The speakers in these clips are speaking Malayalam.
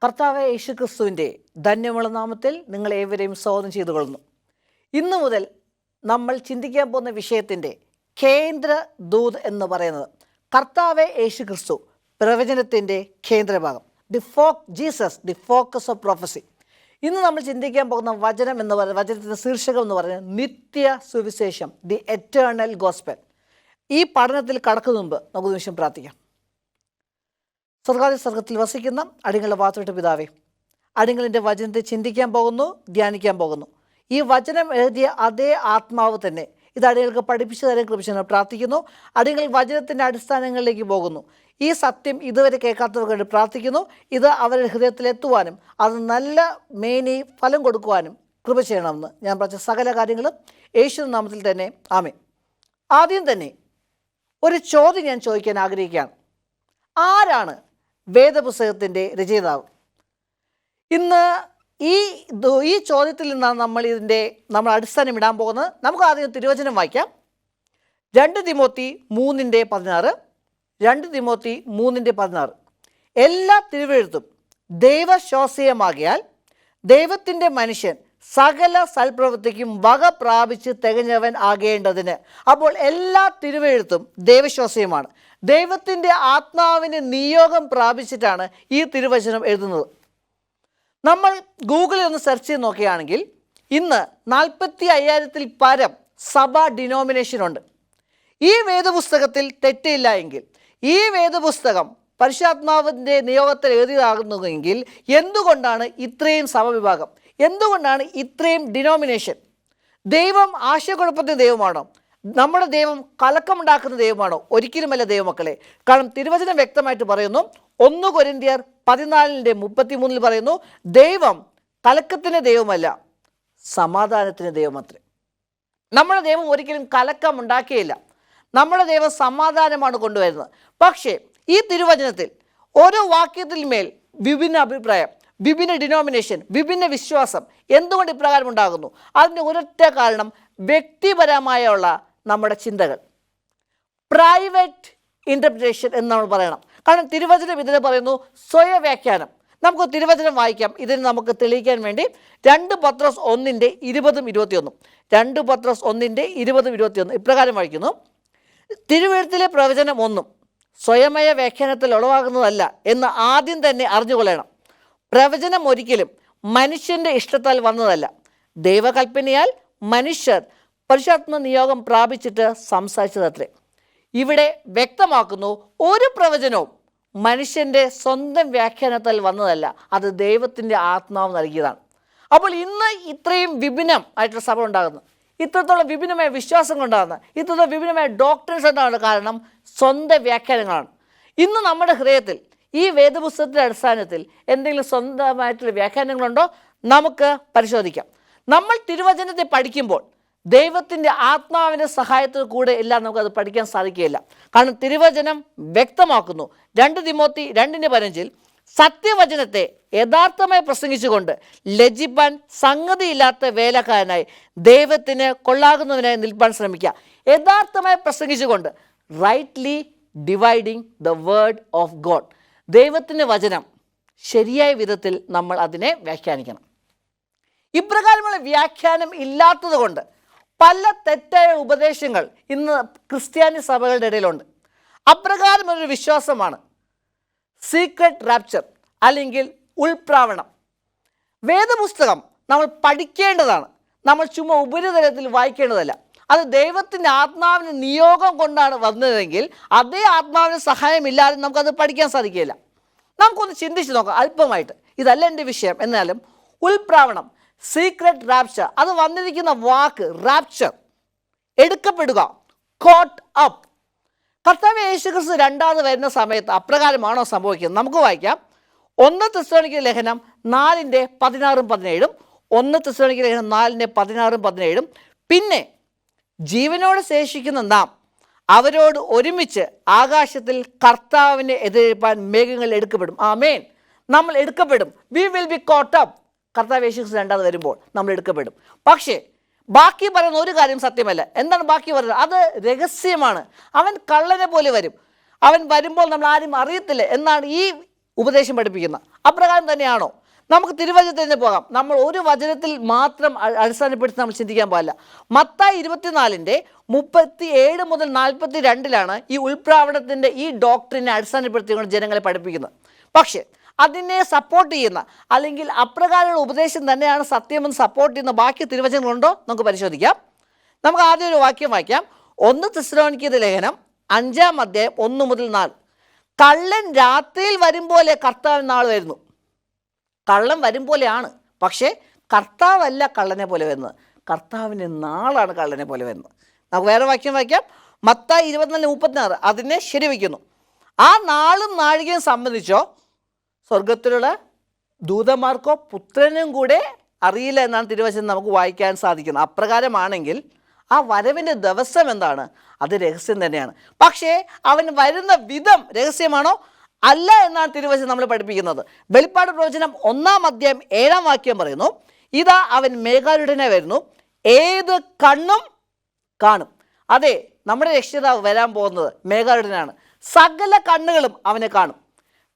കർത്താവ് യേശുക്രിസ്തുവിൻ്റെ ധന്യമുള്ള നാമത്തിൽ നിങ്ങളേവരെയും സ്വാഗതം ചെയ്തുകൊള്ളുന്നു. ഇന്നു മുതൽ നമ്മൾ ചിന്തിക്കാൻ പോകുന്ന വിഷയത്തിൻ്റെ കേന്ദ്ര ദൂത് എന്ന് പറയുന്നത് കർത്താവ് യേശുക്രിസ്തു പ്രവചനത്തിൻ്റെ കേന്ദ്രഭാഗം, Jesus the focus of prophecy. ഇന്ന് നമ്മൾ ചിന്തിക്കാൻ പോകുന്ന വചനം എന്ന് പറയുന്നത്, വചനത്തിൻ്റെ ശീർഷകം എന്ന് പറയുന്നത് നിത്യ സുവിശേഷം, ദി എറ്റേണൽ ഗോസ്പൽ. ഈ പഠനത്തിൽ കടക്കുന്നതിന് മുമ്പ് നമുക്ക് നിമിഷം പ്രാർത്ഥിക്കാം. സ്വർഗത്തിൽ വസിക്കുന്ന അടിങ്ങളുടെ വാത്തോട്ട് പിതാവേ, അടികളിൻ്റെ വചനത്തെ ചിന്തിക്കാൻ പോകുന്നു, ധ്യാനിക്കാൻ പോകുന്നു. ഈ വചനം എഴുതിയ അതേ ആത്മാവ് തന്നെ ഇത് അടികൾക്ക് പഠിപ്പിച്ചു തരാൻ കൃപിച്ചു പ്രാർത്ഥിക്കുന്നു. അടികൾ വചനത്തിൻ്റെ അടിസ്ഥാനങ്ങളിലേക്ക് പോകുന്നു. ഈ സത്യം ഇതുവരെ കേൾക്കാത്തവർക്ക് വേണ്ടി പ്രാർത്ഥിക്കുന്നു. ഇത് അവരുടെ ഹൃദയത്തിലെത്തുവാനും അത് നല്ല ഫലം കൊടുക്കുവാനും കൃപ ചെയ്യണമെന്ന് ഞാൻ പറഞ്ഞ സകല കാര്യങ്ങളും യേശു നാമത്തിൽ തന്നെ ആമേൻ. ആദ്യം തന്നെ ഒരു ചോദ്യം ഞാൻ ചോദിക്കാൻ ആഗ്രഹിക്കുകയാണ്. ആരാണ് വേദപുസ്തകത്തിൻ്റെ രചയിതാവ്? ഇന്ന് ഈ ചോദ്യത്തിൽ നിന്നാണ് നമ്മൾ അടിസ്ഥാനം ഇടാൻ പോകുന്നത്. നമുക്ക് ആദ്യം തിരുവചനം വായിക്കാം. 2 തിമോത്തി 3:16. 2 തിമോത്തി 3:16. എല്ലാ തിരുവെഴുത്തും ദൈവശ്വാസീയമാകിയാൽ ദൈവത്തിൻ്റെ മനുഷ്യൻ സകല സൽപ്രവൃത്തിക്കും വക പ്രാപിച്ച് തികഞ്ഞവൻ ആകേണ്ടതിന്. അപ്പോൾ എല്ലാ തിരുവെഴുത്തും ദൈവശ്വാസീയമാണ്. ദൈവത്തിൻ്റെ ആത്മാവിന് നിയോഗം പ്രാപിച്ചിട്ടാണ് ഈ തിരുവചനം എഴുതുന്നത്. നമ്മൾ ഗൂഗിളിൽ ഒന്ന് സെർച്ച് ചെയ്ത് നോക്കുകയാണെങ്കിൽ ഇന്ന് 45,000-ൽ പരം സഭാ ഡിനോമിനേഷനുണ്ട്. ഈ വേദപുസ്തകത്തിൽ തെറ്റില്ല എങ്കിൽ, ഈ വേദപുസ്തകം പരിശുദ്ധാത്മാവിൻ്റെ നിയോഗത്തിൽ എഴുതിയതാകുന്നുവെങ്കിൽ എന്തുകൊണ്ടാണ് ഇത്രയും സഭവിഭാഗം? എന്തുകൊണ്ടാണ് ഇത്രയും ഡിനോമിനേഷൻ? ദൈവം ആശയക്കുഴപ്പത്തിൻ്റെ ദൈവമാണോ? നമ്മുടെ ദൈവം കലക്കമുണ്ടാക്കുന്ന ദൈവമാണോ? ഒരിക്കലുമല്ല ദൈവമക്കളെ. കാരണം തിരുവചനം വ്യക്തമായിട്ട് പറയുന്നു, 1 കൊരിന്ത്യർ 14:33 പറയുന്നു, ദൈവം കലക്കത്തിൻ്റെ ദൈവമല്ല, സമാധാനത്തിൻ്റെ ദൈവമത്രേ. നമ്മുടെ ദൈവം ഒരിക്കലും കലക്കം ഉണ്ടാക്കിയില്ല. നമ്മുടെ ദൈവം സമാധാനമാണ് കൊണ്ടുവരുന്നത്. പക്ഷേ ഈ തിരുവചനത്തിൽ ഓരോ വാക്യത്തിൽ മേൽ വിഭിന്ന അഭിപ്രായം, വിഭിന്ന ഡിനോമിനേഷൻ, വിഭിന്ന വിശ്വാസം. എന്തുകൊണ്ട് ഇപ്രകാരം ഉണ്ടാകുന്നു? അതിൻ്റെ ഒരൊറ്റ കാരണം വ്യക്തിപരമായുള്ള നമ്മുടെ ചിന്തകൾ, പ്രൈവറ്റ് ഇൻ്റർപ്രിറ്റേഷൻ എന്ന് നമ്മൾ പറയണം. കാരണം തിരുവചനം ഇതിനെ പറയുന്നു സ്വയവ്യാഖ്യാനം. നമുക്ക് തിരുവചനം വായിക്കാം. ഇതിന് നമുക്ക് തെളിയിക്കാൻ വേണ്ടി 2 പത്രോസ് 1:20-21. 2 പത്രോസ് 1:20-21 ഇപ്രകാരം വായിക്കുന്നു, തിരുവെഴുത്തിലെ പ്രവചനം ഒന്നും സ്വയമയ വ്യാഖ്യാനത്തിൽ ഉളവാകുന്നതല്ല എന്ന് ആദ്യം തന്നെ അറിഞ്ഞുകൊള്ളണം. പ്രവചനം ഒരിക്കലും മനുഷ്യൻ്റെ ഇഷ്ടത്താൽ വന്നതല്ല, ദൈവകൽപ്പനയാൽ മനുഷ്യർ പരിശുദ്ധാത്മ നിയോഗം പ്രാപിച്ചിട്ട് സംസാരിച്ചതത്രേ. ഇവിടെ വ്യക്തമാക്കുന്നു, ഒരു പ്രവചനവും മനുഷ്യൻ്റെ സ്വന്തം വ്യാഖ്യാനത്താൽ വന്നതല്ല, അത് ദൈവത്തിൻ്റെ ആത്മാവ് നൽകിയതാണ്. അപ്പോൾ ഇന്ന് ഇത്രയും വിഭിന്നം ആയിട്ടുള്ള സഭ ഉണ്ടാകുന്നു, ഇത്രത്തോളം വിഭിന്നമായ വിശ്വാസം കൊണ്ടാകുന്നത്, ഇത്രത്തോളം വിഭിന്നമായ ഡോക്ടറിൻസ് ഉണ്ടാകുന്നത് കാരണം സ്വന്തം വ്യാഖ്യാനങ്ങളാണ്. ഇന്ന് നമ്മുടെ ഹൃദയത്തിൽ ഈ വേദപുസ്തകത്തിൻ്റെ അടിസ്ഥാനത്തിൽ എന്തെങ്കിലും സ്വന്തമായിട്ടുള്ള വ്യാഖ്യാനങ്ങളുണ്ടോ? നമുക്ക് പരിശോധിക്കാം. നമ്മൾ തിരുവചനത്തെ പഠിക്കുമ്പോൾ ദൈവത്തിൻ്റെ ആത്മാവിൻ്റെ സഹായത്തോടു കൂടെ എല്ലാം നമുക്കത് പഠിക്കാൻ സാധിക്കുകയില്ല. കാരണം തിരുവചനം വ്യക്തമാക്കുന്നു, 2 തിമോത്തി 2:15 സത്യവചനത്തെ യഥാർത്ഥമായി പ്രസംഗിച്ചുകൊണ്ട് ലജ്ജിപ്പാൻ സംഗതിയില്ലാത്ത വേലക്കാരനായി ദൈവത്തിന് കൊള്ളാകുന്നവനായി നിൽപ്പാൻ ശ്രമിക്കുക. യഥാർത്ഥമായി പ്രസംഗിച്ചുകൊണ്ട്, rightly dividing the word of God. ദൈവത്തിൻ്റെ വചനം ശരിയായ വിധത്തിൽ നമ്മൾ അതിനെ വ്യാഖ്യാനിക്കണം. ഇപ്രകാരമുള്ള വ്യാഖ്യാനം ഇല്ലാത്തത് കൊണ്ട് പല തെറ്റായ ഉപദേശങ്ങൾ ഇന്ന് ക്രിസ്ത്യാനി സഭകളുടെ ഇടയിലുണ്ട്. അപ്രകാരമൊരു വിശ്വാസമാണ് സീക്രട്ട് റാപ്ചർ അല്ലെങ്കിൽ ഉൾപ്രാവണം. വേദപുസ്തകം നമ്മൾ പഠിക്കേണ്ടതാണ്, നമ്മൾ ചുമ്മാ ഉപരിതലത്തിൽ വായിക്കേണ്ടതല്ല. അത് ദൈവത്തിൻ്റെ ആത്മാവിന് നിയോഗം കൊണ്ടാണ് വന്നതെങ്കിൽ അതേ ആത്മാവിന് സഹായമില്ലാതെ നമുക്കത് പഠിക്കാൻ സാധിക്കില്ല. നമുക്കൊന്ന് ചിന്തിച്ച് നോക്കാം അല്പമായിട്ട്. ഇതല്ല എൻ്റെ വിഷയം, എന്നാലും ഉൾപ്രാവണം, സീക്രട്ട് റാപ്ചർ, അത് വന്നിരിക്കുന്ന വാക്ക് റാപ്ചർ, എടുക്കപ്പെടുക, കോട്ട് അപ്പ്. കർത്താവ് യേശുക്രിസ്തു രണ്ടാമത് വരുന്ന സമയത്ത് അപ്രകാരമാണോ സംഭവിക്കുന്നത്? നമുക്ക് വായിക്കാം. 1 തെസ്സലോനിക്ക ലേഖനം 4:16-17. 1 തെസ്സലോനിക്ക ലേഖനം 4:16-17. പിന്നെ ജീവനോട് ശേഷിക്കുന്ന നാം അവരോട് ഒരുമിച്ച് ആകാശത്തിൽ കർത്താവിനെ എതിരേൽപ്പാൻ മേഘങ്ങൾ എടുക്കപ്പെടും. ആമേൻ. നമ്മൾ എടുക്കപ്പെടും. We will be caught up. കർത്താവ് യേശുക്രിസ്തു രണ്ടാമത് വരുമ്പോൾ നമ്മൾ എടുക്കപ്പെടും. പക്ഷേ ബാക്കി പറയുന്ന ഒരു കാര്യം സത്യമല്ല. എന്താണ് ബാക്കി പറയുന്നത്? അത് രഹസ്യമാണ്. അവൻ കള്ളനെ പോലെ വരും. അവൻ വരുമ്പോൾ നമ്മൾ ആരും അറിയത്തില്ല എന്നാണ് ഈ ഉപദേശം പഠിപ്പിക്കുന്നത്. അപ്രകാരം തന്നെയാണോ? നമുക്ക് തിരുവചനത്തിൽ തന്നെ പോകാം. നമ്മൾ ഒരു വചനത്തിൽ മാത്രം അടിസ്ഥാനപ്പെടുത്തി നമ്മൾ ചിന്തിക്കാൻ പാടില്ല. മത്തായി 24:37 മുതൽ 42 ഈ ഉൾപ്രാവണത്തിൻ്റെ ഈ ഡോക്ടറിനെ അടിസ്ഥാനപ്പെടുത്തിക്കൊണ്ട് ജനങ്ങളെ പഠിപ്പിക്കുന്നത്. പക്ഷേ അതിനെ സപ്പോർട്ട് ചെയ്യുന്ന അല്ലെങ്കിൽ അപ്രകാരമുള്ള ഉപദേശം തന്നെയാണ് സത്യമെന്ന് സപ്പോർട്ട് ചെയ്യുന്ന ബാക്കി തിരുവചനങ്ങളുണ്ടോ നമുക്ക് പരിശോധിക്കാം. നമുക്ക് ആദ്യം ഒരു വാക്യം വായിക്കാം. 1 തെസ്സലോനിക്കരുടെ ലേഖനം 5:1-4. കള്ളൻ രാത്രിയിൽ വരും പോലെ കർത്താവ് നാൾ വരുന്നു. കള്ളൻ വരും പോലെയാണ്, പക്ഷേ കർത്താവല്ല കള്ളനെ പോലെ വരുന്നത്. കർത്താവിൻ്റെ നാളാണ് കള്ളനെ പോലെ വരുന്നത്. നമുക്ക് വേറെ വാക്യം വായിക്കാം. മത്തായി 24:36 അതിനെ ശരിവയ്ക്കുന്നു. ആ നാളും നാഴികയും സംബന്ധിച്ചോ സ്വർഗത്തിലുള്ള ദൂതന്മാർക്കോ പുത്രനും കൂടെ അറിയില്ല എന്നാണ് തിരുവചനം നമുക്ക് വായിക്കാൻ സാധിക്കുന്നത്. അപ്രകാരമാണെങ്കിൽ ആ വരവിൻ്റെ ദിവസം എന്താണ്? അത് രഹസ്യം തന്നെയാണ്. പക്ഷേ അവൻ വരുന്ന വിധം രഹസ്യമാണോ? അല്ല എന്നാണ് തിരുവചനം നമ്മൾ പഠിപ്പിക്കുന്നത്. വെളിപ്പാട് പ്രവചനം 1:7 പറയുന്നു, ഇതാ അവൻ മേഘാരൂഢനായി വരുന്നു, ഏത് കണ്ണും കാണും. അതെ, നമ്മുടെ രക്ഷിതാവ് വരാൻ പോകുന്നത് മേഘാരൂഢനാണ്. സകല കണ്ണുകളും അവനെ കാണും.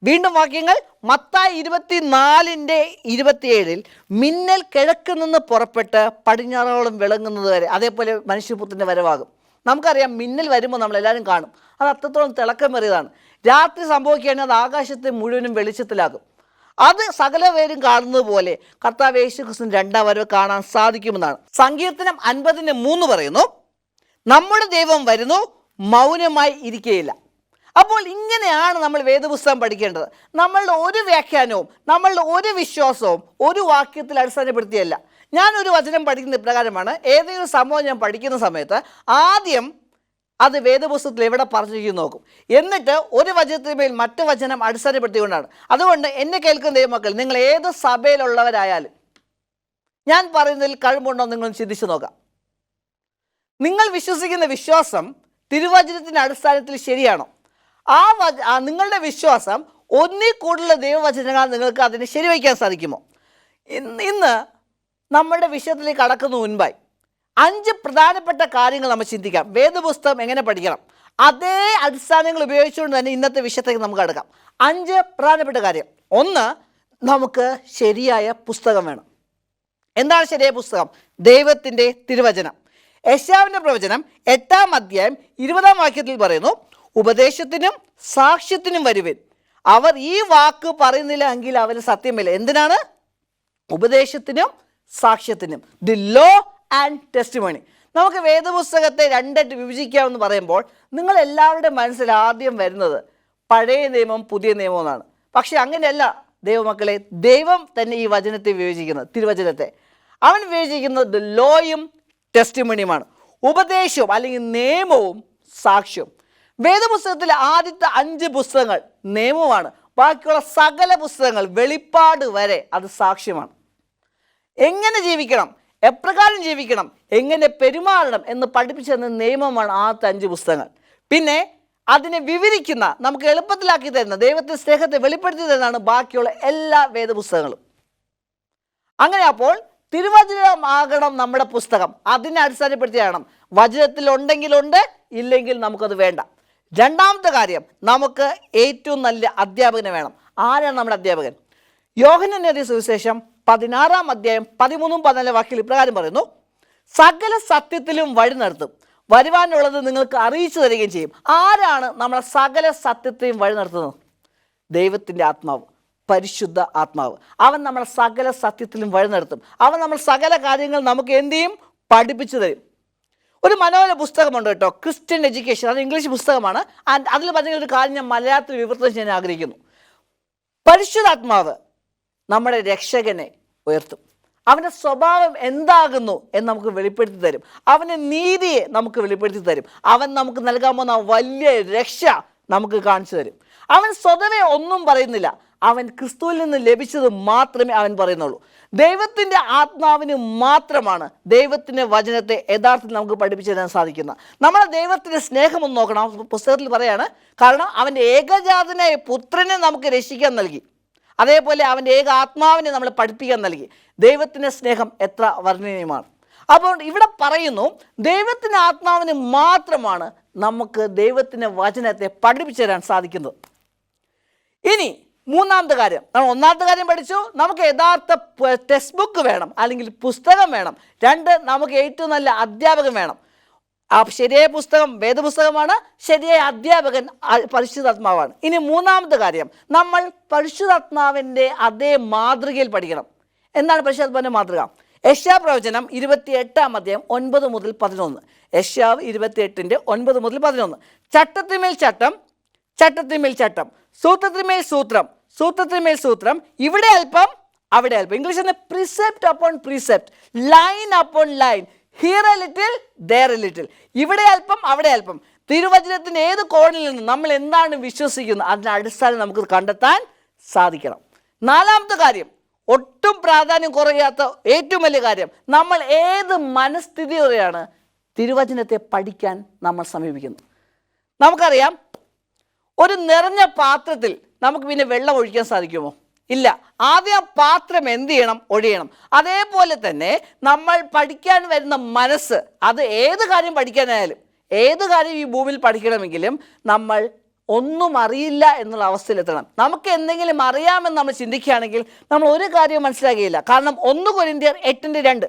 വീണ്ടും വാക്യങ്ങൾ മത്തായി 24:27 മിന്നൽ കിഴക്ക് നിന്ന് പുറപ്പെട്ട് പടിഞ്ഞാറോളം വിളങ്ങുന്നത് വരെ, അതേപോലെ മനുഷ്യപുത്രൻ്റെ വരവാകും. നമുക്കറിയാം മിന്നൽ വരുമ്പോൾ നമ്മളെല്ലാവരും കാണും. അത് അത്രത്തോളം തിളക്കമേറിയതാണ്. രാത്രി സംഭവിക്കുകയാണെങ്കിൽ അത് ആകാശത്തെ മുഴുവനും വെളിച്ചത്തിലാകും. അത് സകല പേരും കാണുന്നത് പോലെ കർത്താവ് യേശുക്രിസ്തുവിന്റെ രണ്ടാം വരവ് കാണാൻ സാധിക്കുമെന്നാണ്. സങ്കീർത്തനം 50:3 പറയുന്നു, നമ്മുടെ ദൈവം വരുന്നു, മൗനമായി ഇരിക്കുകയില്ല. അപ്പോൾ ഇങ്ങനെയാണ് നമ്മൾ വേദപുസ്തകം പഠിക്കേണ്ടത്. നമ്മളുടെ ഒരു വ്യാഖ്യാനവും നമ്മളുടെ ഒരു വിശ്വാസവും ഒരു വാക്യത്തിൽ അടിസ്ഥാനപ്പെടുത്തിയല്ല. ഞാനൊരു വചനം പഠിക്കുന്ന ഇപ്രകാരമാണ്. ഏതെങ്കിലും സംഭവം ഞാൻ പഠിക്കുന്ന സമയത്ത് ആദ്യം അത് വേദപുസ്തകത്തിൽ എവിടെ പറഞ്ഞിരിക്കുന്നു നോക്കും. എന്നിട്ട് ഒരു വചനത്തിന്മേൽ മറ്റു വചനം അടിസ്ഥാനപ്പെടുത്തിക്കൊണ്ടാണ്. അതുകൊണ്ട് എന്നെ കേൾക്കുന്ന ദൈവമക്കൾ, നിങ്ങൾ ഏത് സഭയിലുള്ളവരായാലും ഞാൻ പറയുന്നതിൽ കഴിവുണ്ടോ നിങ്ങൾ ചിന്തിച്ചു നോക്കാം. നിങ്ങൾ വിശ്വസിക്കുന്ന വിശ്വാസം തിരുവചനത്തിൻ്റെ അടിസ്ഥാനത്തിൽ ശരിയാണോ? നിങ്ങളുടെ വിശ്വാസം ഒന്നിൽ കൂടുതൽ ദൈവവചനങ്ങൾ നിങ്ങൾക്ക് അതിനെ ശരിവയ്ക്കാൻ സാധിക്കുമോ? ഇന്ന് നമ്മുടെ വിഷയത്തിലേക്ക് കടക്കുന്ന മുൻപായി 5 പ്രധാനപ്പെട്ട കാര്യങ്ങൾ നമ്മൾ ചിന്തിക്കാം. വേദപുസ്തകം എങ്ങനെ പഠിക്കണം, അതേ അടിസ്ഥാനങ്ങൾ ഉപയോഗിച്ചുകൊണ്ട് തന്നെ ഇന്നത്തെ വിഷയത്തേക്ക് നമുക്ക് കടക്കാം. 5 പ്രധാനപ്പെട്ട കാര്യം. 1, നമുക്ക് ശരിയായ പുസ്തകം വേണം. എന്താണ് ശരിയായ പുസ്തകം? ദൈവത്തിൻ്റെ തിരുവചനം. യെശയ്യാവിൻ്റെ പ്രവചനം 8:20 പറയുന്നു, ഉപദേശത്തിനും സാക്ഷ്യത്തിനും വരുവിൻ, അവർ ഈ വാക്ക് പറയുന്നില്ല എങ്കിൽ അവന് സത്യമില്ല. എന്തിനാണ്? ഉപദേശത്തിനും സാക്ഷ്യത്തിനും. The law and testimony. നമുക്ക് വേദപുസ്തകത്തെ 2 വിഭജിക്കാമെന്ന് പറയുമ്പോൾ നിങ്ങൾ എല്ലാവരുടെ മനസ്സിൽ ആദ്യം വരുന്നത് പഴയ നിയമം പുതിയ നിയമം എന്നാണ്. പക്ഷെ അങ്ങനെയല്ല ദൈവമക്കളെ. ദൈവം തന്നെ ഈ വചനത്തെ വിഭജിക്കുന്നത്, തിരുവചനത്തെ അവൻ വിഭജിക്കുന്നത് ദി ലോയും ടെസ്റ്റിമണിയുമാണ്. ഉപദേശവും അല്ലെങ്കിൽ നിയമവും സാക്ഷ്യവും. വേദപുസ്തകത്തിലെ ആദ്യത്തെ 5 പുസ്തകങ്ങൾ നിയമമാണ്. ബാക്കിയുള്ള സകല പുസ്തകങ്ങൾ വെളിപ്പാട് വരെ അത് സാക്ഷ്യമാണ്. എങ്ങനെ ജീവിക്കണം, എപ്രകാരം ജീവിക്കണം, എങ്ങനെ പെരുമാറണം എന്ന് പഠിപ്പിച്ചു തന്ന നിയമമാണ് ആദ്യത്തെ 5 പുസ്തകങ്ങൾ. പിന്നെ അതിനെ വിവരിക്കുന്ന, നമുക്ക് എളുപ്പത്തിലാക്കി തരുന്ന, ദൈവത്തിന്റെ സ്നേഹത്തെ വെളിപ്പെടുത്തി തരുന്നതാണ് ബാക്കിയുള്ള എല്ലാ വേദപുസ്തകങ്ങളും. അങ്ങനെ അപ്പോൾ തിരുവചനമാകണം നമ്മുടെ പുസ്തകം. അതിനെ അടിസ്ഥാനപ്പെടുത്തിയാണ്. വചനത്തിൽ ഉണ്ടെങ്കിലുണ്ട്, ഇല്ലെങ്കിൽ നമുക്കത് വേണ്ട. രണ്ടാമത്തെ കാര്യം, നമുക്ക് ഏറ്റവും നല്ല അധ്യാപകനെ വേണം. ആരാണ് നമ്മുടെ അധ്യാപകൻ? യോഹന്നാൻ എഴുതിയ സുവിശേഷം 16:13-14 ഇപ്രകാരം പറയുന്നു, സകല സത്യത്തിലും വഴി നടത്തും, വരുവാനുള്ളത് നിങ്ങൾക്ക് അറിയിച്ചു തരികയും ചെയ്യും. ആരാണ് നമ്മളെ സകല സത്യത്തെയും വഴി നടത്തുന്നത്? ദൈവത്തിൻ്റെ ആത്മാവ്, പരിശുദ്ധ ആത്മാവ്. അവൻ നമ്മളെ സകല സത്യത്തിലും വഴി നടത്തും. അവൻ നമ്മൾ സകല കാര്യങ്ങൾ നമുക്ക് എന്ത് ചെയ്യും? പഠിപ്പിച്ചു തരും. ഒരു മനോഹര പുസ്തകമുണ്ട് കേട്ടോ, ക്രിസ്ത്യൻ എഡ്യൂക്കേഷൻ. അത് ഇംഗ്ലീഷ് പുസ്തകമാണ്. അതിൽ പറഞ്ഞ ഒരു കാര്യം ഞാൻ മലയാളത്തിൽ വിവർത്തനം ചെയ്യാൻ ആഗ്രഹിക്കുന്നു. പരിശുദ്ധാത്മാവ് നമ്മുടെ രക്ഷകനെ ഉയർത്തും. അവൻ്റെ സ്വഭാവം എന്താകുന്നു എന്ന് നമുക്ക് വെളിപ്പെടുത്തി തരും. അവൻ്റെ നീതിയെ നമുക്ക് വെളിപ്പെടുത്തി തരും. അവൻ നമുക്ക് നൽകാൻ പോകുന്ന വലിയ രക്ഷ നമുക്ക് കാണിച്ചു തരും. അവൻ സ്വതവേ ഒന്നും പറയുന്നില്ല. അവൻ ക്രിസ്തുവിൽ നിന്ന് ലഭിച്ചത് മാത്രമേ അവൻ പറയുന്നുള്ളൂ. ദൈവത്തിൻ്റെ ആത്മാവിന് മാത്രമാണ് ദൈവത്തിൻ്റെ വചനത്തെ യഥാർത്ഥത്തിൽ നമുക്ക് പഠിപ്പിച്ചു തരാൻ സാധിക്കുന്നത്. നമ്മളെ ദൈവത്തിൻ്റെ സ്നേഹം ഒന്ന് നോക്കണം. പുസ്തകത്തിൽ പറയാണ്, കാരണം അവൻ്റെ ഏകജാതനായ പുത്രനെ നമുക്ക് രക്ഷിക്കാൻ നൽകി, അതേപോലെ അവൻ്റെ ഏക ആത്മാവിനെ നമ്മളെ പഠിപ്പിക്കാൻ നൽകി. ദൈവത്തിൻ്റെ സ്നേഹം എത്ര വർണ്ണനീയമാണ്. അപ്പോൾ ഇവിടെ പറയുന്നു, ദൈവത്തിൻ്റെ ആത്മാവിന് മാത്രമാണ് നമുക്ക് ദൈവത്തിൻ്റെ വചനത്തെ പഠിപ്പിച്ചു തരാൻ സാധിക്കുന്നത്. ഇനി മൂന്നാമത്തെ കാര്യം, നമ്മൾ ഒന്നാമത്തെ കാര്യം പഠിച്ചു, നമുക്ക് യഥാർത്ഥ ടെക്സ്റ്റ് ബുക്ക് വേണം, അല്ലെങ്കിൽ പുസ്തകം വേണം. രണ്ട്, നമുക്ക് ഏറ്റവും നല്ല അധ്യാപകൻ വേണം. ശരിയായ പുസ്തകം വേദപുസ്തകമാണ്, ശരിയായ അധ്യാപകൻ പരിശുദ്ധാത്മാവാണ്. ഇനി മൂന്നാമത്തെ കാര്യം, നമ്മൾ പരിശുദ്ധാത്മാവിൻ്റെ അതേ മാതൃകയിൽ പഠിക്കണം. എന്താണ് പരിശുദ്ധാത്മാവിൻ്റെ മാതൃക? യെശയ്യാ പ്രവചനം 28-9-11. യെശയ്യാവ് 28:9-11. ചട്ടത്തിന്മേൽ ചട്ടം, ചട്ടത്തിന്മേൽ ചട്ടം, സൂത്രത്തിന്മേൽ സൂത്രം, സൂത്രത്തിന്മേൽ സൂത്രം, ഇവിടെ അല്പം അവിടെ അല്പം. ഇംഗ്ലീഷിൽ precept upon precept, line upon line, here a little there a little, ഇവിടെ അല്പം അവിടെ അല്പം. തിരുവചനത്തിൻ്റെ ഏത് കോണിൽ നിന്നും നമ്മൾ എന്താണ് വിശ്വസിക്കുന്നത് അതിൻ്റെ അടിസ്ഥാനം നമുക്ക് കണ്ടെത്താൻ സാധിക്കണം. നാലാമത്തെ കാര്യം, ഒട്ടും പ്രാധാന്യം കുറയാത്ത ഏറ്റവും വലിയ കാര്യം, നമ്മൾ ഏത് മനസ്ഥിതിയോടെയാണ് തിരുവചനത്തെ പഠിക്കാൻ നമ്മൾ സമീപിക്കുന്നത്. നമുക്കറിയാം, ഒരു നിറഞ്ഞ പാത്രത്തിൽ നമുക്ക് പിന്നെ വെള്ളം ഒഴിക്കാൻ സാധിക്കുമോ? ഇല്ല. ആദ്യം ആ പാത്രം എന്ത് ചെയ്യണം? ഒഴിയണം. അതേപോലെ തന്നെ നമ്മൾ പഠിക്കാൻ വരുന്ന മനസ്സ്, അത് ഏത് കാര്യം പഠിക്കാനായാലും, ഏത് കാര്യം ഈ ഭൂമിയിൽ പഠിക്കണമെങ്കിലും നമ്മൾ ഒന്നും അറിയില്ല എന്നുള്ള അവസ്ഥയിലെത്തണം. നമുക്ക് എന്തെങ്കിലും അറിയാമെന്ന് നമ്മൾ ചിന്തിക്കുകയാണെങ്കിൽ നമ്മൾ ഒരു കാര്യവും മനസ്സിലാക്കുകയില്ല. കാരണം 1 കൊരിന്ത്യർ 8:2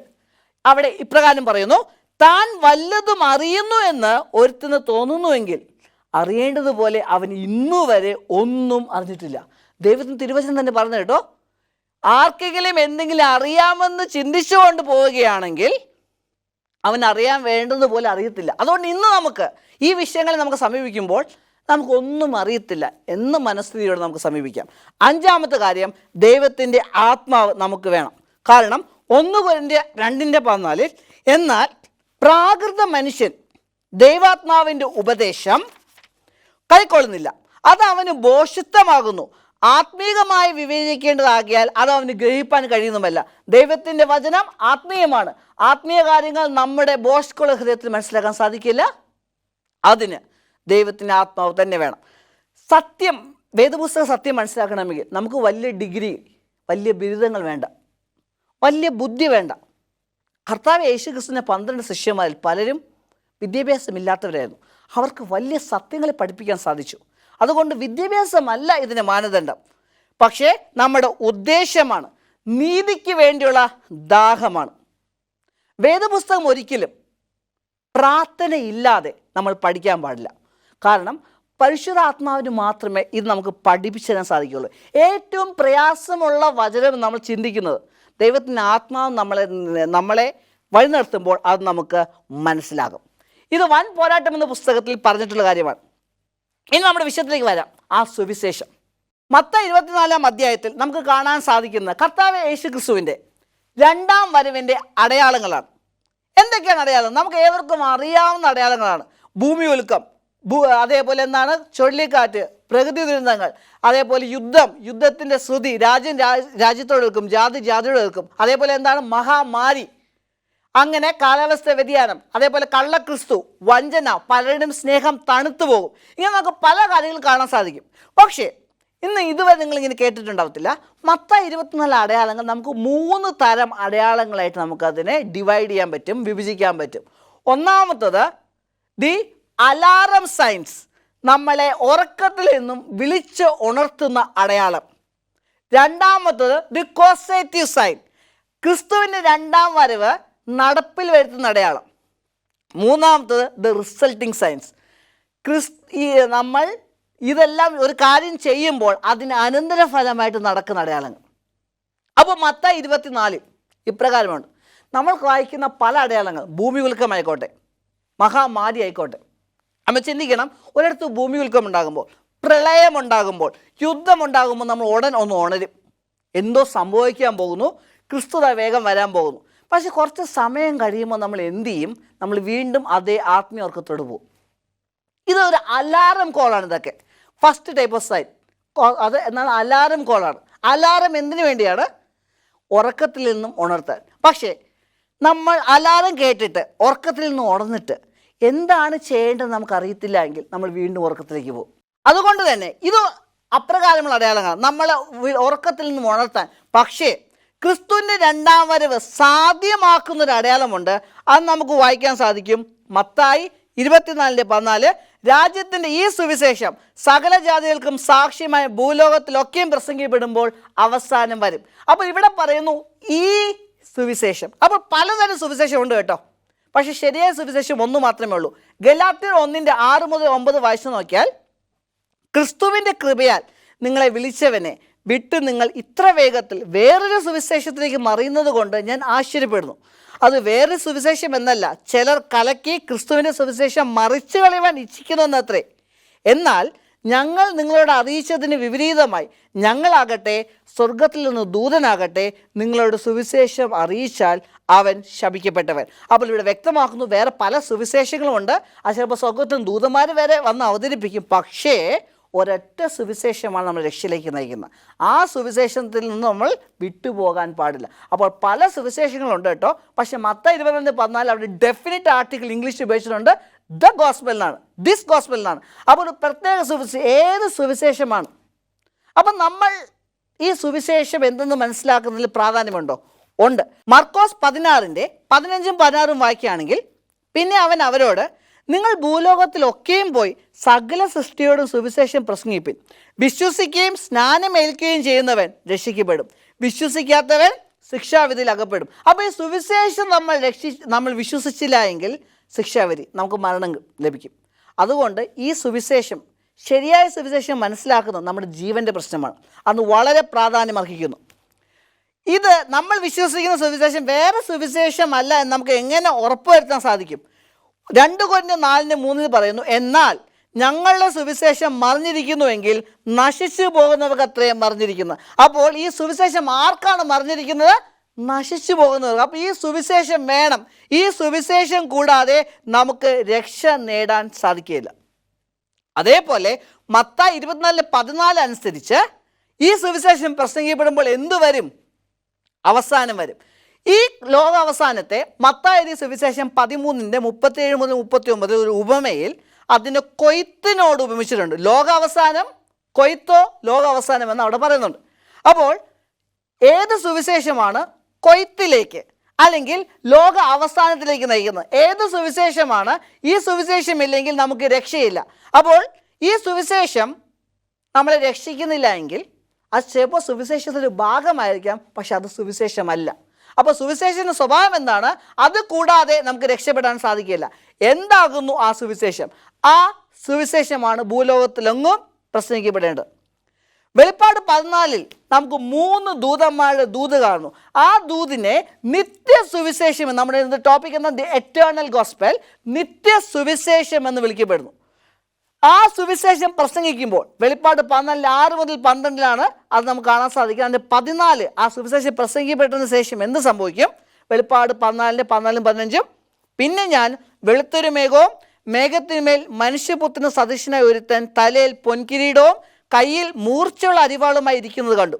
അവിടെ ഇപ്രകാരം പറയുന്നു, താൻ വല്ലതും അറിയുന്നു എന്ന് ഒരുത്തിന് തോന്നുന്നുവെങ്കിൽ അറിയേണ്ടതുപോലെ അവൻ ഇന്നുവരെ ഒന്നും അറിഞ്ഞിട്ടില്ല. ദൈവത്തിന് തിരുവചനം തന്നെ പറഞ്ഞു കേട്ടോ. ആർക്കെങ്കിലും എന്തെങ്കിലും അറിയാമെന്ന് ചിന്തിച്ചുകൊണ്ട് പോവുകയാണെങ്കിൽ അവൻ അറിയാൻ വേണ്ടതുപോലെ അറിയത്തില്ല. അതുകൊണ്ട് ഇന്ന് നമുക്ക് ഈ വിഷയങ്ങളെ നമുക്ക് സമീപിക്കുമ്പോൾ നമുക്കൊന്നും അറിയത്തില്ല എന്ന് മനസ്ഥിതിയോടെ നമുക്ക് സമീപിക്കാം. അഞ്ചാമത്തെ കാര്യം, ദൈവത്തിൻ്റെ ആത്മാവ് നമുക്ക് വേണം. കാരണം 1 കൊരിന്ത്യർ 2:14, എന്നാൽ പ്രാകൃത മനുഷ്യൻ ദൈവാത്മാവിൻ്റെ ഉപദേശം കൈക്കൊള്ളുന്നില്ല, അത് അവന് ഭോഷിത്തമാകുന്നു, ആത്മീകമായി വിവേചിക്കേണ്ടതാകിയാൽ അത് അവന് ഗ്രഹിപ്പാൻ കഴിയുന്നുമല്ല. ദൈവത്തിൻ്റെ വചനം ആത്മീയമാണ്. ആത്മീയ കാര്യങ്ങൾ നമ്മുടെ ബോഷ്കുള്ള ഹൃദയത്തിൽ മനസ്സിലാക്കാൻ സാധിക്കില്ല. അതിന് ദൈവത്തിൻ്റെ ആത്മാവ് തന്നെ വേണം. സത്യം, വേദപുസ്തക സത്യം മനസ്സിലാക്കണമെങ്കിൽ നമുക്ക് വലിയ ഡിഗ്രി, വലിയ ബിരുദങ്ങൾ വേണ്ട, വലിയ ബുദ്ധി വേണ്ട. കർത്താവ് യേശുക്രിസ്തുവിൻ്റെ 12 ശിഷ്യന്മാരിൽ പലരും വിദ്യാഭ്യാസമില്ലാത്തവരായിരുന്നു. അവർക്ക് വലിയ സത്യങ്ങളെ പഠിപ്പിക്കാൻ സാധിച്ചു. അതുകൊണ്ട് വിദ്യാഭ്യാസമല്ല ഇതിന് മാനദണ്ഡം, പക്ഷേ നമ്മുടെ ഉദ്ദേശമാണ്, നീതിക്ക് വേണ്ടിയുള്ള ദാഹമാണ്. വേദപുസ്തകം ഒരിക്കലും പ്രാർത്ഥനയില്ലാതെ നമ്മൾ പഠിക്കാൻ പാടില്ല. കാരണം പരിശുദ്ധാത്മാവിന് മാത്രമേ ഇത് നമുക്ക് പഠിപ്പിച്ചു തരാൻ സാധിക്കുകയുള്ളൂ. ഏറ്റവും പ്രയാസമുള്ള വചനം നമ്മൾ ചിന്തിക്കുന്നത്, ദൈവത്തിൻ്റെ ആത്മാവ് നമ്മളെ വഴി നടത്തുമ്പോൾ അത് നമുക്ക് മനസ്സിലാകും. ഇത് വൻ പോരാട്ടം എന്ന പുസ്തകത്തിൽ പറഞ്ഞിട്ടുള്ള കാര്യമാണ്. ഇനി നമ്മുടെ വിഷയത്തിലേക്ക് വരാം. ആ സുവിശേഷം മത്തായി 24-ാം അധ്യായത്തിൽ നമുക്ക് കാണാൻ സാധിക്കുന്ന കർത്താവ് യേശുക്രിസ്തുവിൻ്റെ 2ാം വരവിൻ്റെ അടയാളങ്ങളാണ്. എന്തൊക്കെയാണ് അടയാളം? നമുക്ക് ഏവർക്കും അറിയാവുന്ന അടയാളങ്ങളാണ്. ഭൂമി ഉൽക്കം, അതേപോലെ എന്താണ് ചുഴലിക്കാറ്റ്, പ്രകൃതി ദുരന്തങ്ങൾ, അതേപോലെ യുദ്ധത്തിൻ്റെ ശ്രുതി, രാജ്യം രാജ്യത്തോട് നിൽക്കും, ജാതി ജാതിയോട് നിൽക്കും, അതേപോലെ എന്താണ് മഹാമാരി, അങ്ങനെ കാലാവസ്ഥ വ്യതിയാനം, അതേപോലെ കള്ളക്രിസ്തു, വഞ്ചന, പലരുടെയും സ്നേഹം തണുത്തു പോകും. ഇങ്ങനെ നമുക്ക് പല കാര്യങ്ങളും കാണാൻ സാധിക്കും. പക്ഷേ ഇന്ന് ഇതുവരെ നിങ്ങളിങ്ങനെ കേട്ടിട്ടുണ്ടാവത്തില്ല, മത്തായി 24 അടയാളങ്ങൾ നമുക്ക് 3 തരം അടയാളങ്ങളായിട്ട് നമുക്കതിനെ ഡിവൈഡ് ചെയ്യാൻ പറ്റും, വിഭജിക്കാൻ പറ്റും. ഒന്നാമത്തത് ദി അലാറം സൈൻസ്, നമ്മളെ ഉറക്കത്തിൽ നിന്നും വിളിച്ച് ഉണർത്തുന്ന അടയാളം. രണ്ടാമത്തത് ദി കോസേറ്റീവ് സൈൻ, ക്രിസ്തുവിൻ്റെ 2ാം വരവ് നടപ്പിൽ വരുത്തുന്ന അടയാളം. മൂന്നാമത്തത് ദ റിസൾട്ടിങ് സയൻസ്, നമ്മൾ ഇതെല്ലാം ഒരു കാര്യം ചെയ്യുമ്പോൾ അതിന് അനന്തരഫലമായിട്ട് നടക്കുന്ന അടയാളങ്ങൾ. അപ്പോൾ മത്തായി 24 ഇപ്രകാരമുണ്ട്. നമ്മൾ വായിക്കുന്ന പല അടയാളങ്ങൾ, ഭൂമി ഉൽക്കമായിക്കോട്ടെ, മഹാമാരി ആയിക്കോട്ടെ, നമ്മൾ ചിന്തിക്കണം, ഒരിടത്ത് ഭൂമി ഉൽക്കം ഉണ്ടാകുമ്പോൾ, പ്രളയമുണ്ടാകുമ്പോൾ, യുദ്ധമുണ്ടാകുമ്പോൾ നമ്മൾ ഒന്ന് ഉണരും. എന്തോ സംഭവിക്കാൻ പോകുന്നു, ക്രിസ്തുത വേഗം വരാൻ പോകുന്നു. പക്ഷെ കുറച്ച് സമയം കഴിയുമ്പോൾ നമ്മൾ എന്ത് ചെയ്യും? നമ്മൾ വീണ്ടും അതേ ആത്മീയോർക്കത്തോട് പോകും. ഇതൊരു അലാറം കോളാണ്. ഇതൊക്കെ ഫസ്റ്റ് ടൈപ്പ് ഓഫ് സൈൻ. അത് എന്നാൽ അലാറം കോളാണ്. അലാറം എന്തിനു വേണ്ടിയാണ്? ഉറക്കത്തിൽ നിന്നും ഉണർത്താൻ. പക്ഷേ നമ്മൾ അലാറം കേട്ടിട്ട് ഉറക്കത്തിൽ നിന്നും ഉണർന്നിട്ട് എന്താണ് ചെയ്യേണ്ടത് നമുക്കറിയത്തില്ല എങ്കിൽ നമ്മൾ വീണ്ടും ഉറക്കത്തിലേക്ക് പോകും. അതുകൊണ്ട് തന്നെ ഇത് അപ്രകാരമുള്ള അടയാളങ്ങളാണ് നമ്മളെ ഉറക്കത്തിൽ നിന്നും ഉണർത്താൻ. പക്ഷേ ക്രിസ്തുവിൻ്റെ 2ാം വരവ് സാധ്യമാക്കുന്നൊരു അടയാളമുണ്ട്. അത് നമുക്ക് വായിക്കാൻ സാധിക്കും മത്തായി 24:14 രാജ്യത്തിൻ്റെ ഈ സുവിശേഷം സകല ജാതികൾക്കും സാക്ഷ്യമായ ഭൂലോകത്തിലൊക്കെയും പ്രസംഗിക്കപ്പെടുമ്പോൾ അവസാനം വരും. അപ്പോൾ ഇവിടെ പറയുന്നു ഈ സുവിശേഷം. അപ്പോൾ പലതരം സുവിശേഷം ഉണ്ട് കേട്ടോ, പക്ഷെ ശരിയായ സുവിശേഷം ഒന്ന് മാത്രമേ ഉള്ളൂ. ഗലാത്യർ 1:6-9 വായിച്ചു നോക്കിയാൽ, ക്രിസ്തുവിൻ്റെ കൃപയാൽ നിങ്ങളെ വിളിച്ചവനെ വിട്ട് നിങ്ങൾ ഇത്ര വേഗത്തിൽ വേറൊരു സുവിശേഷത്തിലേക്ക് മറിയുന്നത് കൊണ്ട് ഞാൻ ആശ്ചര്യപ്പെടുന്നു. അത് വേറൊരു സുവിശേഷം എന്നല്ല, ചിലർ കലക്കി ക്രിസ്തുവിൻ്റെ സുവിശേഷം മറിച്ചു കളയുവാൻ ഇച്ഛിക്കുന്നുവെന്നത്രേ. എന്നാൽ ഞങ്ങൾ നിങ്ങളോട് അറിയിച്ചതിന് വിപരീതമായി ഞങ്ങളാകട്ടെ സ്വർഗത്തിൽ നിന്ന് ദൂതനാകട്ടെ നിങ്ങളോട് സുവിശേഷം അറിയിച്ചാൽ അവൻ ശപിക്കപ്പെട്ടവൻ. അപ്പോൾ ഇവിടെ വ്യക്തമാക്കുന്നു വേറെ പല സുവിശേഷങ്ങളുമുണ്ട്. അത് ചിലപ്പോൾ സ്വർഗത്തിൽ ദൂതന്മാർ വരെ വന്ന് അവതരിപ്പിക്കും. പക്ഷേ ഒരൊറ്റ സുവിശേഷമാണ് നമ്മൾ രക്ഷയിലേക്ക് നയിക്കുന്നത്. ആ സുവിശേഷത്തിൽ നിന്ന് നമ്മൾ വിട്ടുപോകാൻ പാടില്ല. അപ്പോൾ പല സുവിശേഷങ്ങളുണ്ട് കേട്ടോ, പക്ഷെ മത്തായി 22:14 അവിടെ ഡെഫിനിറ്റ് ആർട്ടിക്കിൾ ഇംഗ്ലീഷ് ഉപയോഗിച്ചിട്ടുണ്ട്. ദ ഗോസ്പൽ എന്നാണ്, ദിസ് ഗോസ്പൽ എന്നാണ്. അപ്പോൾ ഒരു പ്രത്യേക ഏത് സുവിശേഷമാണ്? അപ്പം നമ്മൾ ഈ സുവിശേഷം എന്തെന്ന് മനസ്സിലാക്കുന്നതിൽ പ്രാധാന്യമുണ്ടോ? ഉണ്ട്. മർക്കോസ് 16:15-16 വായിക്കുകയാണെങ്കിൽ, പിന്നെ അവൻ അവരോട്, നിങ്ങൾ ഭൂലോകത്തിലൊക്കെയും പോയി സകല സൃഷ്ടിയോടും സുവിശേഷം പ്രസംഗിപ്പിൻ. വിശ്വസിക്കുകയും സ്നാനമേൽക്കുകയും ചെയ്യുന്നവൻ വിശ്വസിക്കാത്തവൻ ശിക്ഷാവിധിയിൽ അകപ്പെടും. അപ്പോൾ ഈ സുവിശേഷം നമ്മൾ വിശ്വസിച്ചില്ല എങ്കിൽ ശിക്ഷാവിധി, നമുക്ക് മരണം ലഭിക്കും. അതുകൊണ്ട് ഈ സുവിശേഷം, ശരിയായ സുവിശേഷം മനസ്സിലാക്കുന്നത് നമ്മുടെ ജീവൻ്റെ പ്രശ്നമാണ്. അത് വളരെ പ്രാധാന്യം അർഹിക്കുന്നു. ഇത് നമ്മൾ വിശ്വസിക്കുന്ന സുവിശേഷം വേറെ സുവിശേഷമല്ല എന്ന് നമുക്ക് എങ്ങനെ ഉറപ്പുവരുത്താൻ സാധിക്കും? 2 കൊരിന്ത്യർ 4:3 പറയുന്നു, എന്നാൽ ഞങ്ങളുടെ സുവിശേഷം മറിഞ്ഞിരിക്കുന്നുവെങ്കിൽ നശിച്ചു പോകുന്നവർക്ക് അത്രയും മറിഞ്ഞിരിക്കുന്നത്. അപ്പോൾ ഈ സുവിശേഷം ആർക്കാണ് മറിഞ്ഞിരിക്കുന്നത്? നശിച്ചു പോകുന്നവർക്ക്. അപ്പോൾ ഈ സുവിശേഷം വേണം. ഈ സുവിശേഷം കൂടാതെ നമുക്ക് രക്ഷ നേടാൻ സാധിക്കില്ല. അതേപോലെ മത്തായി 24:14 അനുസരിച്ച് ഈ സുവിശേഷം പ്രസംഗിക്കപ്പെടുമ്പോൾ എന്തു വരും? അവസാനം വരും. ഈ ലോകാവസാനത്തെ മത്തായി സുവിശേഷം 13:37-39 ഒരു ഉപമയിൽ അതിന് കൊയ്ത്തിനോട് ഉപമിച്ചിട്ടുണ്ട്. ലോകാവസാനം, കൊയ്ത്തോ ലോകാവസാനം എന്ന് അവിടെ പറയുന്നുണ്ട്. അപ്പോൾ ഏത് സുവിശേഷമാണ് കൊയ്ത്തിലേക്ക് അല്ലെങ്കിൽ ലോക അവസാനത്തിലേക്ക് നയിക്കുന്നത്? ഏത് സുവിശേഷമാണ്? ഈ സുവിശേഷം ഇല്ലെങ്കിൽ നമുക്ക് രക്ഷയില്ല. അപ്പോൾ ഈ സുവിശേഷം നമ്മളെ രക്ഷിക്കുന്നില്ല എങ്കിൽ അത് ചിലപ്പോൾ സുവിശേഷത്തിൻ്റെ ഭാഗമായിരിക്കാം, പക്ഷെ അത് സുവിശേഷമല്ല. അപ്പോൾ സുവിശേഷത്തിൻ്റെ സ്വഭാവം എന്താണ്? അത് കൂടാതെ നമുക്ക് രക്ഷപ്പെടാൻ സാധിക്കില്ല. എന്താകുന്നു ആ സുവിശേഷം? ആ സുവിശേഷമാണ് ഭൂലോകത്തിലെങ്ങും പ്രസംഗിക്കപ്പെടേണ്ടത്. വെളിപ്പാട് 14 നമുക്ക് 3 ദൂതന്മാരുടെ ദൂത് കാണുന്നു. ആ ദൂതിനെ നിത്യ സുവിശേഷം എന്ന്, നമ്മുടെ ടോപ്പിക് എന്ന ദി എറ്റേണൽ ഗോസ്പൽ, നിത്യ സുവിശേഷം എന്ന് വിളിക്കപ്പെടുന്നു. ആ സുവിശേഷം പ്രസംഗിക്കുമ്പോൾ വെളിപ്പാട് 14:6-12 അത് നമുക്ക് കാണാൻ സാധിക്കും. അതിൻ്റെ 14 ആ സുവിശേഷം പ്രസംഗിക്കപ്പെട്ടതിന് ശേഷം എന്ത് സംഭവിക്കും? വെളിപ്പാട് 14:15 പിന്നെ ഞാൻ വെളുത്തൊരു മേഘവും മേഘത്തിന്മേൽ മനുഷ്യപുത്രന് സദൃശനായ ഒരുത്തൻ തലയിൽ പൊൻകിരീടവും കയ്യിൽ മൂർച്ചയുള്ള അരിവാളുമായി ഇരിക്കുന്നത് കണ്ടു.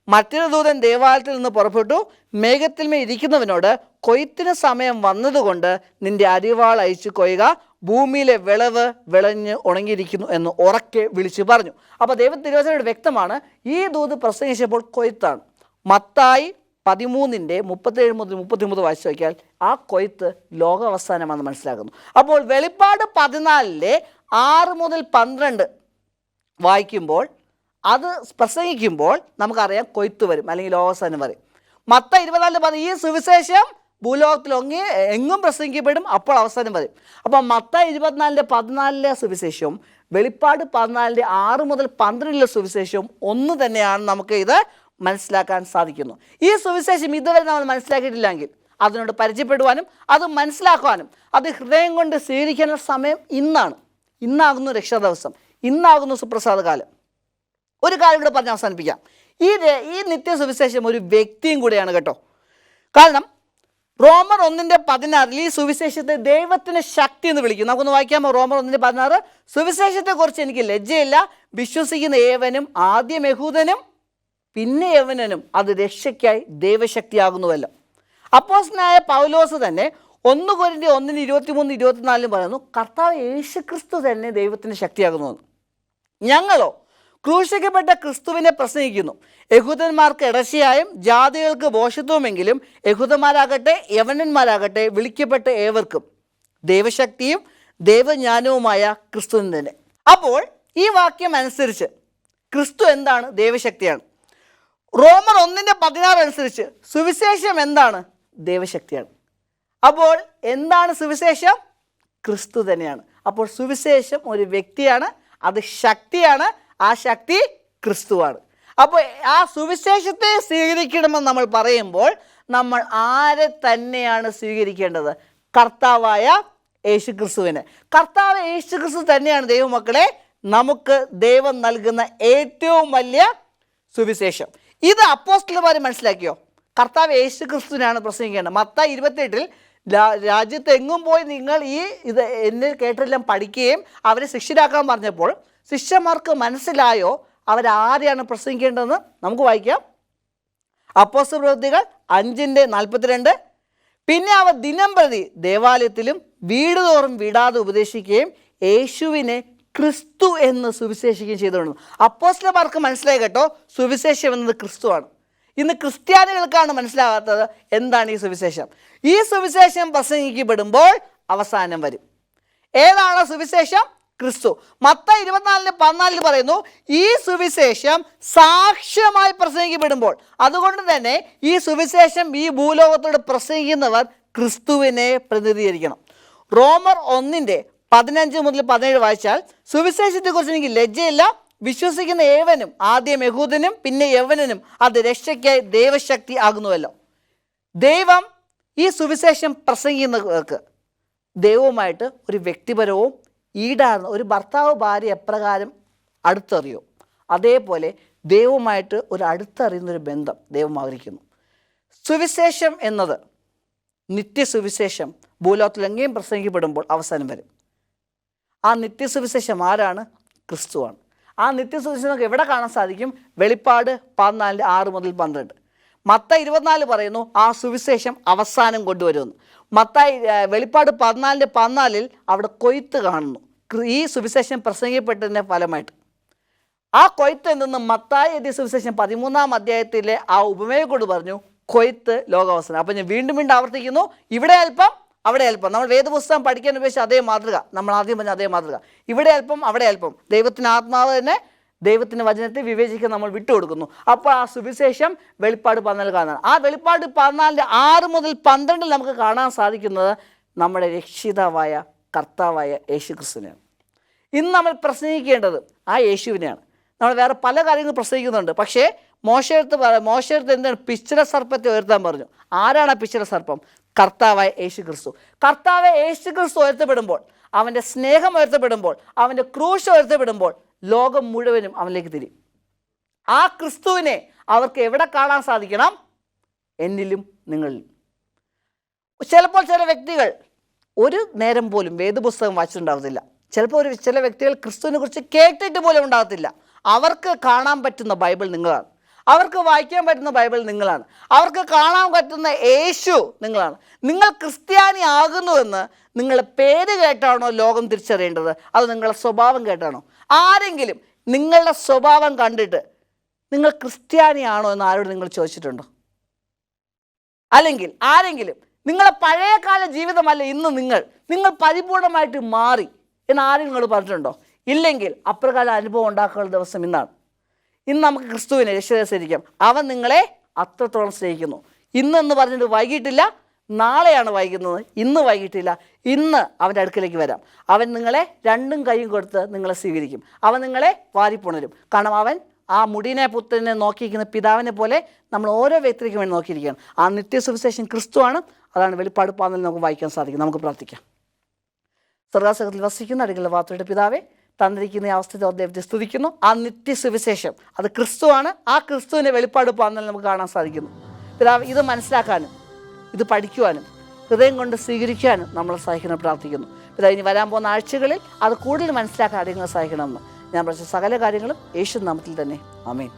മറ്റൊരു ദൂതൻ ദേവാലയത്തിൽ നിന്ന് പുറപ്പെട്ടു മേഘത്തിന്മേൽ ഇരിക്കുന്നവനോട്, കൊയ്ത്തിന് സമയം വന്നതുകൊണ്ട് നിന്റെ അരിവാൾ അയച്ചു കൊയ്യുക, ഭൂമിയിലെ വിളവ് വിളഞ്ഞ് ഉണങ്ങിയിരിക്കുന്നു എന്ന് ഉറക്കെ വിളിച്ചു പറഞ്ഞു. അപ്പോൾ ദൈവത്തിരുവചനോട് വ്യക്തമാണ്, ഈ ദൂത് പ്രസംഗിച്ചപ്പോൾ കൊയ്ത്താണ്. മത്തായി 13:37-39 വായിച്ചു നോക്കിയാൽ ആ കൊയ്ത്ത് ലോകാവസാനമാണെന്ന് മനസ്സിലാക്കുന്നു. അപ്പോൾ വെളിപ്പാട് 14:6-12 വായിക്കുമ്പോൾ, അത് പ്രസംഗിക്കുമ്പോൾ നമുക്കറിയാം കൊയ്ത്ത് വരും അല്ലെങ്കിൽ ലോകാവസാനം വരും. മത്തായി 24:10 ഈ സുവിശേഷം ഭൂലോകത്തിൽ എങ്ങും പ്രസംഗിക്കപ്പെടും, അപ്പോൾ അവസാനം വരും. അപ്പോൾ മത്തായി 24:14 സുവിശേഷവും വെളിപ്പാട് 14:6-12 സുവിശേഷവും ഒന്ന് തന്നെയാണ്. നമുക്ക് ഇത് മനസ്സിലാക്കാൻ സാധിക്കുന്നു. ഈ സുവിശേഷം ഇതുവരെ നമ്മൾ മനസ്സിലാക്കിയിട്ടില്ലെങ്കിൽ അതിനോട് പരിചയപ്പെടുവാനും അത് മനസ്സിലാക്കുവാനും അത് ഹൃദയം കൊണ്ട് സ്വീകരിക്കാനുള്ള സമയം ഇന്നാണ്. ഇന്നാകുന്നു രക്ഷാ ദിവസം, ഇന്നാകുന്നു സുപ്രസാദ കാലം. ഒരു കാര്യം കൂടെ പറഞ്ഞ് അവസാനിപ്പിക്കാം. ഈ നിത്യ സുവിശേഷം ഒരു വ്യക്തിയും കൂടെയാണ് കേട്ടോ. കാരണം റോമർ 1:16 ഈ സുവിശേഷത്തെ ദൈവത്തിൻ്റെ ശക്തി എന്ന് വിളിക്കും. നമുക്കൊന്ന് വായിക്കാമോ? റോമർ 1:16 സുവിശേഷത്തെക്കുറിച്ച് എനിക്ക് ലജ്ജയില്ല, വിശ്വസിക്കുന്ന ഏവനും, ആദ്യം യഹൂദനും പിന്നെ യവനനും അത് രക്ഷയ്ക്കായി ദൈവശക്തിയാകുന്നുവല്ലോ. അപ്പോസ്തലനായ പൗലോസ് തന്നെ 1 കൊരിന്ത്യർ 1:23-24 പറയുന്നു, കർത്താവ് യേശുക്രിസ്തു തന്നെ ദൈവത്തിൻ്റെ ശക്തിയാകുന്നുവെന്ന്. ഞങ്ങളോ ക്രൂശിക്കപ്പെട്ട ക്രിസ്തുവിനെ പ്രസംഗിക്കുന്നു. യഹൂദന്മാർക്ക് ഇടർച്ചയായും ജാതികൾക്ക് ഭോഷത്വമെങ്കിലും യഹൂദന്മാരാകട്ടെ യവനന്മാരാകട്ടെ വിളിക്കപ്പെട്ട ഏവർക്കും ദൈവശക്തിയും ദൈവജ്ഞാനവുമായ ക്രിസ്തുവിന് തന്നെ. അപ്പോൾ ഈ വാക്യം അനുസരിച്ച് ക്രിസ്തു എന്താണ്? ദൈവശക്തിയാണ്. റോമർ 1:16 അനുസരിച്ച് സുവിശേഷം എന്താണ്? ദൈവശക്തിയാണ്. അപ്പോൾ എന്താണ് സുവിശേഷം? ക്രിസ്തു തന്നെയാണ്. അപ്പോൾ സുവിശേഷം ഒരു വ്യക്തിയാണ്, അത് ശക്തിയാണ്, ആ ശക്തി ക്രിസ്തുവാണ്. അപ്പോൾ ആ സുവിശേഷത്തെ സ്വീകരിക്കണമെന്ന് നമ്മൾ പറയുമ്പോൾ നമ്മൾ ആരെ തന്നെയാണ് സ്വീകരിക്കേണ്ടത്? കർത്താവായ യേശുക്രിസ്തുവിനെ. കർത്താവ് യേശുക്രിസ്തു തന്നെയാണ് ദൈവമക്കളെ നമുക്ക് ദൈവം നൽകുന്ന ഏറ്റവും വലിയ സുവിശേഷം. ഇത് അപ്പോസ്തലന്മാർ മനസ്സിലാക്കിയോ? കർത്താവ് യേശുക്രിസ്തുവിനാണ് പ്രസംഗിക്കേണ്ടത്. മത്തായി 28 രാജ്യത്ത് എങ്ങും പോയി നിങ്ങൾ ഇത് എന്നെ കേട്ടെല്ലാം പഠിക്കുകയും അവരെ ശിഷ്യരാക്കാൻ പറഞ്ഞപ്പോൾ ശിഷ്യന്മാർക്ക് മനസ്സിലായോ അവരാരെയാണ് പ്രസംഗിക്കേണ്ടതെന്ന്? നമുക്ക് വായിക്കാം. അപ്പോസ്തലപ്രവൃത്തികൾ 5:42. പിന്നെ അവർ ദിനംപ്രതി ദേവാലയത്തിലും വീട് തോറും വിടാതെ ഉപദേശിക്കുകയും യേശുവിനെ ക്രിസ്തു എന്ന് സുവിശേഷിക്കുകയും ചെയ്തുകൊണ്ടു. അപ്പോസ്തലന്മാർക്ക് മനസ്സിലായി കേട്ടോ, സുവിശേഷം എന്നത് ക്രിസ്തുവാണ്. ഇന്ന് ക്രിസ്ത്യാനികൾക്കാണ് മനസ്സിലാകാത്തത് എന്താണ് ഈ സുവിശേഷം. ഈ സുവിശേഷം പ്രസംഗിക്കപ്പെടുമ്പോൾ അവസാനം വരും. ഏതാണ് സുവിശേഷം? ക്രിസ്തു. മത്തായി 24:14 പറയുന്നു, ഈ സുവിശേഷം സാക്ഷ്യമായി പ്രസംഗിക്കപ്പെടുമ്പോൾ. അതുകൊണ്ട് തന്നെ ഈ സുവിശേഷം ഈ ഭൂലോകത്തോട് പ്രസംഗിക്കുന്നവർ ക്രിസ്തുവിനെ പ്രതിനിധീകരിക്കണം. റോമർ 1:15-17 വായിച്ചാൽ സുവിശേഷത്തെക്കുറിച്ച് എനിക്ക് ലജ്ജയില്ല, വിശ്വസിക്കുന്ന ഏവനും, ആദ്യം യഹൂദനും പിന്നെ യവനനും, അത് രക്ഷയ്ക്കായി ദൈവശക്തി ആകുന്നുവല്ലോ. ദൈവം ഈ സുവിശേഷം പ്രസംഗിക്കുന്നവർക്ക് ദൈവവുമായിട്ട് ഒരു വ്യക്തിപരവും ഈടാർന്ന ഒരു ഭർത്താവ് ഭാര്യ എപ്രകാരം അടുത്തറിയോ അതേപോലെ ദൈവവുമായിട്ട് ഒരു അടുത്തറിയുന്നൊരു ബന്ധം ദൈവം ആഗ്രഹിക്കുന്നു. സുവിശേഷം എന്നത് നിത്യസുവിശേഷം ഭൂലോകത്തിൽ എങ്ങേയും പ്രസംഗിക്കപ്പെടുമ്പോൾ അവസാനം വരും. ആ നിത്യസുവിശേഷം ആരാണ്? ക്രിസ്തുവാണ്. ആ നിത്യസുവിശേഷം നമുക്ക് എവിടെ കാണാൻ സാധിക്കും? വെളിപ്പാട് 14:6-12. മത്തായി 24 പറയുന്നു ആ സുവിശേഷം അവസാനം കൊണ്ടുവരുമെന്ന്. വെളിപ്പാട് 14:14 അവിടെ കൊയ്ത്ത് കാണുന്നു, ഈ സുവിശേഷം പ്രസംഗിക്കപ്പെട്ടതിൻ്റെ ഫലമായിട്ട്. ആ കൊയ്ത്ത് എന്തെന്ന് മത്തായി സുവിശേഷം 13-ാം അധ്യായത്തിലെ ആ ഉപമയെ കൊണ്ട് പറഞ്ഞു, കൊയ്ത്ത് ലോകാവസാനം. അപ്പം ഞാൻ വീണ്ടും ആവർത്തിക്കുന്നു, ഇവിടെ അല്പം അവിടെ അല്പം. നമ്മൾ വേദപുസ്തകം പഠിക്കാൻ ഉപയോഗിച്ച അതേ മാതൃക, നമ്മൾ ആദ്യം പറഞ്ഞ അതേ മാതൃക. ഇവിടെ അല്പം അവിടെ അല്പം. ദൈവത്തിന് ആത്മാവ് തന്നെ ദൈവത്തിൻ്റെ വചനത്തെ വിവേചിക്കാൻ നമ്മൾ വിട്ടുകൊടുക്കുന്നു. അപ്പോൾ ആ സുവിശേഷം വെളിപ്പാട് 14 കാണാൻ. ആ വെളിപ്പാട് 14:6-12 നമുക്ക് കാണാൻ സാധിക്കുന്നത് നമ്മുടെ രക്ഷിതാവായ കർത്താവായ യേശുക്രിസ്തുവിനെയാണ്. ഇന്ന് നമ്മൾ പ്രസംഗിക്കേണ്ടത് ആ യേശുവിനെയാണ്. നമ്മൾ വേറെ പല കാര്യങ്ങളും പ്രസംഗിക്കുന്നുണ്ട്. പക്ഷേ മോശയെടുത്ത് എന്താണ്? പിച്ചള സർപ്പത്തെ ഉയർത്താൻ പറഞ്ഞു. ആരാണ് ആ പിച്ചള സർപ്പം? കർത്താവായ യേശുക്രിസ്തു. കർത്താവായ യേശുക്രിസ്തു ഉയർത്തപ്പെടുമ്പോൾ, അവൻ്റെ സ്നേഹം ഉയർത്തപ്പെടുമ്പോൾ, അവൻ്റെ ക്രൂശ് ഉയർത്തപ്പെടുമ്പോൾ ലോകം മുഴുവനും അവനിലേക്ക് തിരിയും. ആ ക്രിസ്തുവിനെ അവർക്ക് എവിടെ കാണാൻ സാധിക്കണം? എന്നിലും നിങ്ങളിലും. ചിലപ്പോൾ ചില വ്യക്തികൾ ഒരു നേരം പോലും വേദപുസ്തകം വായിച്ചിട്ടുണ്ടാകത്തില്ല. ചിലപ്പോൾ ചില വ്യക്തികൾ ക്രിസ്തുവിനെ കുറിച്ച് കേട്ടിട്ട് പോലും ഉണ്ടാകത്തില്ല. അവർക്ക് കാണാൻ പറ്റുന്ന ബൈബിൾ നിങ്ങളാണ്, അവർക്ക് വായിക്കാൻ പറ്റുന്ന ബൈബിൾ നിങ്ങളാണ്, അവർക്ക് കാണാൻ പറ്റുന്ന യേശു നിങ്ങളാണ്. നിങ്ങൾ ക്രിസ്ത്യാനി ആകുന്നുവെന്ന് നിങ്ങളുടെ പേര് കേട്ടാണോ ലോകം തിരിച്ചറിയേണ്ടത്? അത് നിങ്ങളുടെ സ്വഭാവം കേട്ടാണോ? ആരെങ്കിലും നിങ്ങളുടെ സ്വഭാവം കണ്ടിട്ട് നിങ്ങൾ ക്രിസ്ത്യാനിയാണോ എന്ന് ആരോട് നിങ്ങൾ ചോദിച്ചിട്ടുണ്ടോ? അല്ലെങ്കിൽ ആരെങ്കിലും നിങ്ങളുടെ പഴയകാല ജീവിതമല്ല ഇന്ന് നിങ്ങൾ പരിപൂർണമായിട്ട് മാറി എന്ന് ആരും നിങ്ങൾ പറഞ്ഞിട്ടുണ്ടോ? ഇല്ലെങ്കിൽ അപ്രകാല അനുഭവം ഉണ്ടാക്കുന്ന ദിവസം ഇന്നാണ്. ഇന്ന് നമുക്ക് ക്രിസ്തുവിനെ രക്ഷിതാവായി സ്വീകരിക്കാം. അവൻ നിങ്ങളെ അത്രത്തോളം സ്നേഹിക്കുന്നു. ഇന്നെന്ന് പറഞ്ഞിട്ട് വൈകിട്ടില്ല, നാളെയാണ് വൈകുന്നത്, ഇന്ന് വൈകിട്ടില്ല. ഇന്ന് അവൻ്റെ അടുക്കലേക്ക് വരാം. അവൻ നിങ്ങളെ രണ്ടും കൈയും കൊടുത്ത് നിങ്ങളെ സ്വീകരിക്കും. അവൻ നിങ്ങളെ വാരിപ്പുണരും. കാരണം അവൻ ആ മുടിനെ പുത്രനെ നോക്കിയിരിക്കുന്ന പിതാവിനെ പോലെ നമ്മൾ ഓരോ വ്യക്തിക്കും വേണ്ടി നോക്കിയിരിക്കുകയാണ്. ആ നിത്യസുവിശേഷം ക്രിസ്തുവാണ്. അതാണ് വെളിപ്പാട് 14 നമുക്ക് വായിക്കാൻ സാധിക്കും. നമുക്ക് പ്രാർത്ഥിക്കാം. സ്വർഗ്ഗാസനത്തിൽ വസിക്കുന്ന അടികളുടെ വാർത്തയുടെ പിതാവേ, തന്നിരിക്കുന്ന ഈ അവസ്ഥ ദൈവത്തെ സ്തുതിക്കുന്നു. ആ നിത്യസുവിശേഷം അത് ക്രിസ്തുവാണ്. ആ ക്രിസ്തുവിൻ്റെ വെളിപ്പാട് 14 നമുക്ക് കാണാൻ സാധിക്കുന്നു. പിതാവ്, ഇത് മനസ്സിലാക്കാനും ഇത് പഠിക്കുവാനും ഹൃദയം കൊണ്ട് സ്വീകരിക്കാനും നമ്മളെ സഹായിക്കണം പ്രാർത്ഥിക്കുന്നു. പിതാവ്, ഇനി വരാൻ പോകുന്ന ആഴ്ചകളിൽ അത് കൂടുതൽ മനസ്സിലാക്കാൻ അടിയങ്ങളെ സഹായിക്കണമെന്ന് ഞാൻ പറഞ്ഞ സകല കാര്യങ്ങളും യേശു നാമത്തിൽ തന്നെ ആമേൻ.